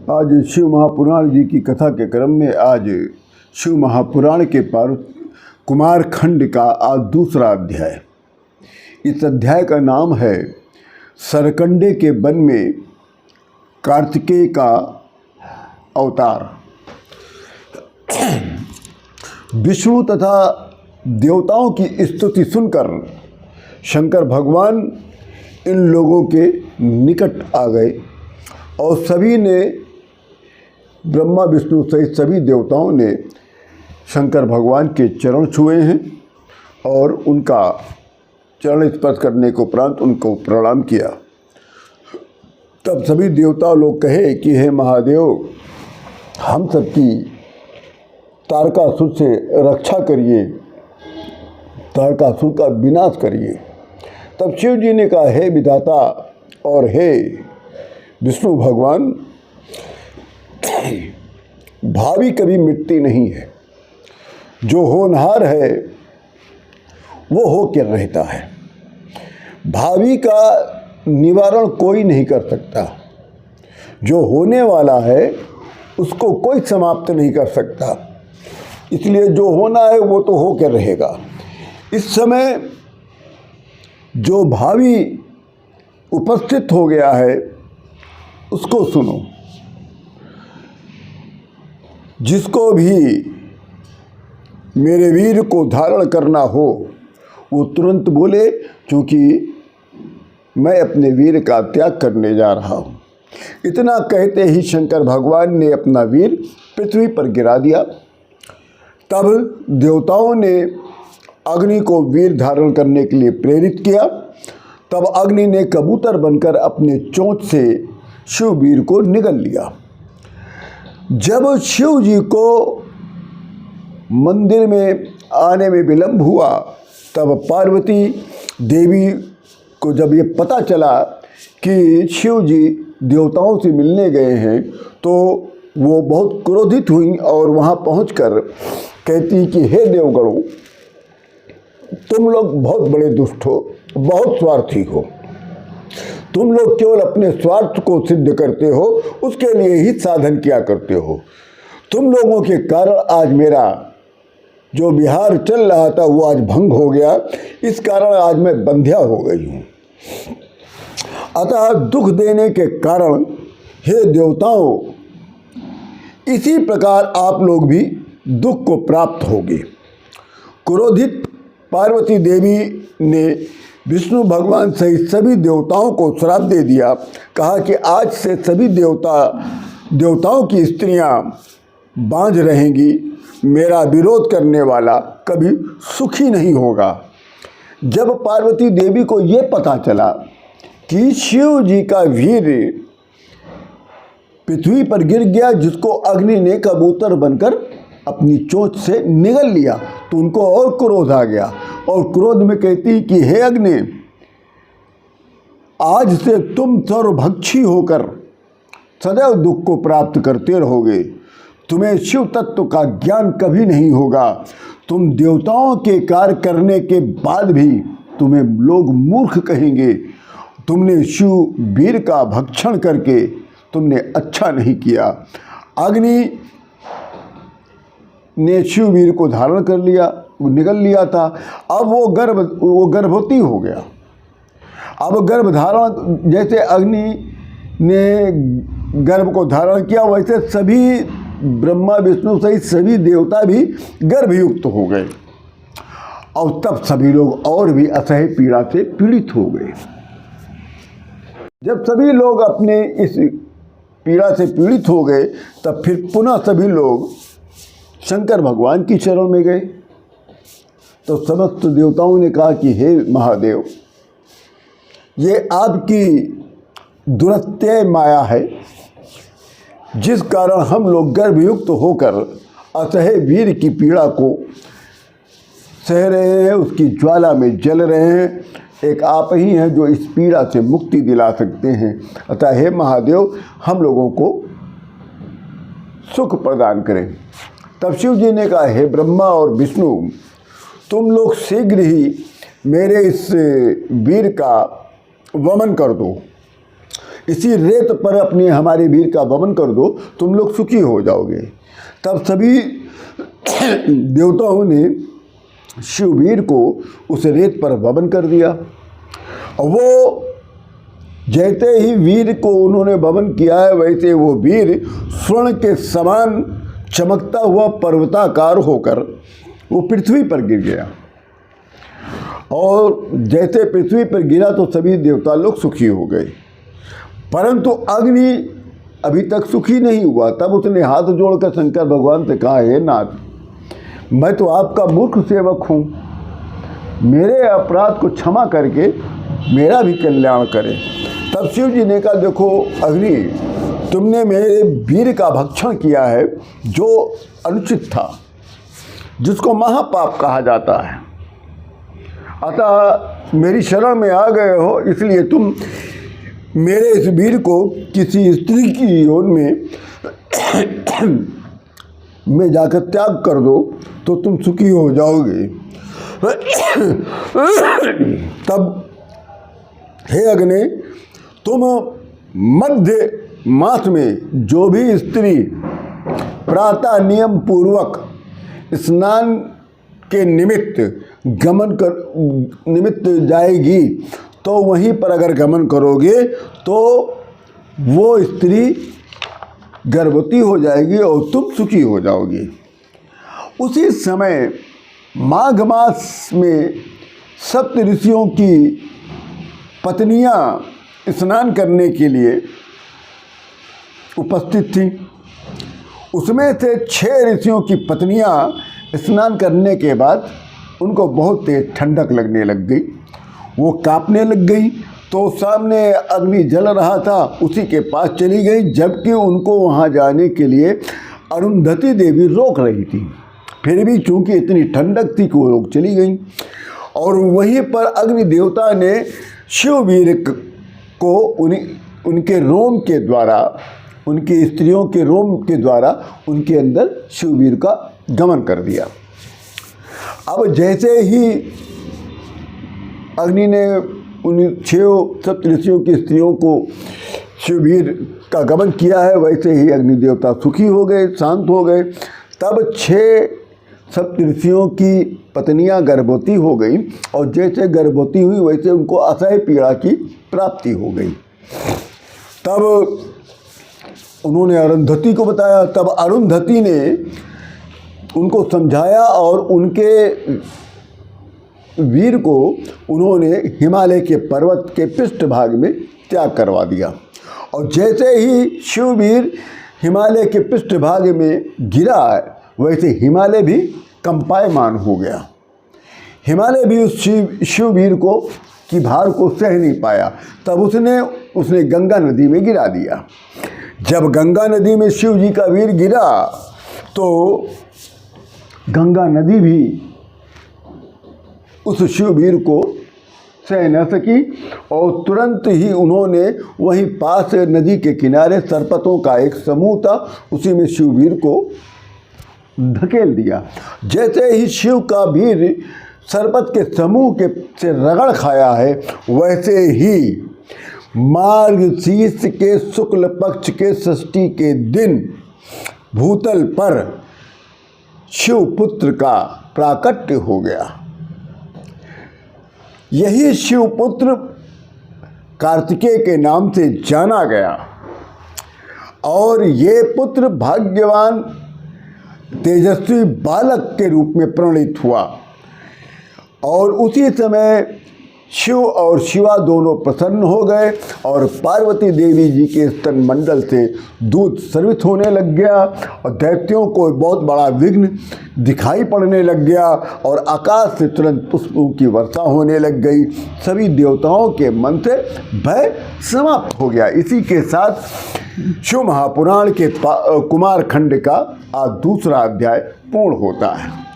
आज शिव महापुराण जी की कथा के क्रम में आज शिव महापुराण के कुमार खंड का आज दूसरा अध्याय। इस अध्याय का नाम है सरकंडे के वन में कार्तिकेय का अवतार। विष्णु तथा देवताओं की स्तुति सुनकर शंकर भगवान इन लोगों के निकट आ गए और सभी ने, ब्रह्मा विष्णु सहित सभी देवताओं ने शंकर भगवान के चरण छुए हैं और उनका चरण स्पर्श करने को उपरांत उनको प्रणाम किया। तब सभी देवता लोग कहे कि हे महादेव, हम सबकी तारकासुर से रक्षा करिए, तारकासुर का विनाश करिए। तब शिव जी ने कहा, हे विधाता और हे विष्णु भगवान, भावी कभी मिटती नहीं है। जो होनहार है वो हो कर रहता है। भावी का निवारण कोई नहीं कर सकता। जो होने वाला है उसको कोई समाप्त नहीं कर सकता। इसलिए जो होना है वो तो हो कर रहेगा। इस समय जो भावी उपस्थित हो गया है उसको सुनो। जिसको भी मेरे वीर को धारण करना हो वो तुरंत बोले, क्योंकि मैं अपने वीर का त्याग करने जा रहा हूँ। इतना कहते ही शंकर भगवान ने अपना वीर पृथ्वी पर गिरा दिया। तब देवताओं ने अग्नि को वीर धारण करने के लिए प्रेरित किया। तब अग्नि ने कबूतर बनकर अपने चोंच से शिव वीर को निगल लिया। जब शिव जी को मंदिर में आने में विलंब हुआ, तब पार्वती देवी को जब ये पता चला कि शिव जी देवताओं से मिलने गए हैं, तो वो बहुत क्रोधित हुई और वहाँ पहुंचकर कहती कि हे देवगणों, तुम लोग बहुत बड़े दुष्ट हो, बहुत स्वार्थी हो। तुम लोग केवल अपने स्वार्थ को सिद्ध करते हो, उसके लिए ही साधन किया करते हो। तुम लोगों के कारण आज मेरा जो विहार चल रहा था वो आज भंग हो गया। इस कारण आज मैं बंध्या हो गई हूँ। अतः दुख देने के कारण हे देवताओं, इसी प्रकार आप लोग भी दुख को प्राप्त होगे। क्रोधित पार्वती देवी ने विष्णु भगवान सहित सभी देवताओं को श्राप दे दिया। कहा कि आज से सभी देवताओं की स्त्रियां बांझ रहेंगी। मेरा विरोध करने वाला कभी सुखी नहीं होगा। जब पार्वती देवी को ये पता चला कि शिव जी का वीर पृथ्वी पर गिर गया, जिसको अग्नि ने कबूतर बनकर अपनी चोंच से निगल लिया, तो उनको और क्रोध आ गया और क्रोध में कहती कि हे अग्नि, आज से तुम सर्वभक्षी होकर सदैव दुख को प्राप्त करते रहोगे। तुम्हें शिव तत्व का ज्ञान कभी नहीं होगा। तुम देवताओं के कार्य करने के बाद भी तुम्हें लोग मूर्ख कहेंगे। तुमने शिव वीर का भक्षण करके तुमने अच्छा नहीं किया। अग्नि ने शिव वीर को धारण कर लिया, निगल लिया था। अब वो गर्भवती हो गया। अब गर्भ धारण, जैसे अग्नि ने गर्भ को धारण किया, वैसे सभी ब्रह्मा विष्णु सहित सभी देवता भी गर्भयुक्त हो गए। और तब सभी लोग और भी असह्य पीड़ा से पीड़ित हो गए। जब सभी लोग अपने इस पीड़ा से पीड़ित हो गए, तब फिर पुनः सभी लोग शंकर भगवान की शरण में गए। तो समस्त देवताओं ने कहा कि हे महादेव, ये आपकी दुरत्यय माया है, जिस कारण हम लोग गर्भयुक्त होकर असह्य वीर की पीड़ा को सह रहे हैं, उसकी ज्वाला में जल रहे हैं। एक आप ही हैं जो इस पीड़ा से मुक्ति दिला सकते हैं। अतः हे महादेव, हम लोगों को सुख प्रदान करें। तब शिव जी ने कहा, हे ब्रह्मा और विष्णु, तुम लोग शीघ्र ही मेरे इस वीर का वमन कर दो। इसी रेत पर अपने हमारे वीर का वमन कर दो, तुम लोग सुखी हो जाओगे। तब सभी देवताओं ने शिववीर को उस रेत पर वमन कर दिया। वो जैसे ही वीर को उन्होंने वमन किया है, वैसे वो वीर स्वर्ण के समान चमकता हुआ पर्वताकार होकर वो पृथ्वी पर गिर गया। और जैसे पृथ्वी पर गिरा तो सभी देवता लोग सुखी हो गए, परंतु अग्नि अभी तक सुखी नहीं हुआ। तब उसने हाथ जोड़कर शंकर भगवान से कहा, हे नाथ, मैं तो आपका मूर्ख सेवक हूँ, मेरे अपराध को क्षमा करके मेरा भी कल्याण करें। तब शिव जी ने कहा, देखो अग्नि, तुमने मेरे वीर का भक्षण किया है जो अनुचित था, जिसको महापाप कहा जाता है। अतः मेरी शरण में आ गए हो, इसलिए तुम मेरे इस वीर को किसी स्त्री की योन में जाकर त्याग कर दो तो तुम सुखी हो जाओगे। तब हे अग्नि, तुम मध्य मास में जो भी स्त्री प्रातः नियम पूर्वक स्नान के निमित्त जाएगी, तो वहीं पर अगर गमन करोगे तो वो स्त्री गर्भवती हो जाएगी और तुम सुखी हो जाओगी। उसी समय माघ मास में सप्त ऋषियों की पत्नियां स्नान करने के लिए उपस्थित थीं। उसमें से 6 ऋषियों की पत्नियां स्नान करने के बाद उनको बहुत तेज ठंडक लगने लग गई, वो कांपने लग गई। तो सामने अग्नि जल रहा था, उसी के पास चली गई, जबकि उनको वहाँ जाने के लिए अरुंधति देवी रोक रही थी। फिर भी चूंकि इतनी ठंडक थी कि वो लोग चली गई। और वहीं पर अग्नि देवता ने शिववीर को उनके रोम के द्वारा, उनकी स्त्रियों के रोम के द्वारा उनके अंदर शिववीर का गमन कर दिया। अब जैसे ही अग्नि ने उन 6 सप्तऋषियों की स्त्रियों को शिववीर का गमन किया है, वैसे ही अग्नि देवता सुखी हो गए, शांत हो गए। तब 6 सप्तऋषियों की पत्नियां गर्भवती हो गई, और जैसे गर्भवती हुई वैसे उनको असह्य पीड़ा की प्राप्ति हो गई। तब उन्होंने अरुंधति को बताया। तब अरुंधति ने उनको समझाया और उनके वीर को उन्होंने हिमालय के पर्वत के पृष्ठभाग में त्याग करवा दिया। और जैसे ही शिववीर हिमालय के पृष्ठभाग में गिरा, वैसे हिमालय भी कंपायमान हो गया। हिमालय भी उस शिववीर को की भार को सह नहीं पाया। तब उसने गंगा नदी में गिरा दिया। जब गंगा नदी में शिव जी का वीर गिरा तो गंगा नदी भी उस शिववीर को सह न सकी, और तुरंत ही उन्होंने वहीं पास नदी के किनारे सरपतों का एक समूह था, उसी में शिववीर को धकेल दिया। जैसे ही शिव का वीर सरपत के समूह से रगड़ खाया है, वैसे ही मार्गशीर्ष के शुक्ल पक्ष के षष्ठी के दिन भूतल पर शिवपुत्र का प्राकट्य हो गया। यही शिवपुत्र कार्तिकेय के नाम से जाना गया, और ये पुत्र भाग्यवान तेजस्वी बालक के रूप में प्रणीत हुआ। और उसी समय शिव और शिवा दोनों प्रसन्न हो गए, और पार्वती देवी जी के स्तन मंडल से दूध स्रवित होने लग गया, और दैत्यों को बहुत बड़ा विघ्न दिखाई पड़ने लग गया, और आकाश से तुरंत पुष्पों की वर्षा होने लग गई। सभी देवताओं के मन से भय समाप्त हो गया। इसी के साथ शिव महापुराण के कुमार खंड का आज दूसरा अध्याय पूर्ण होता है।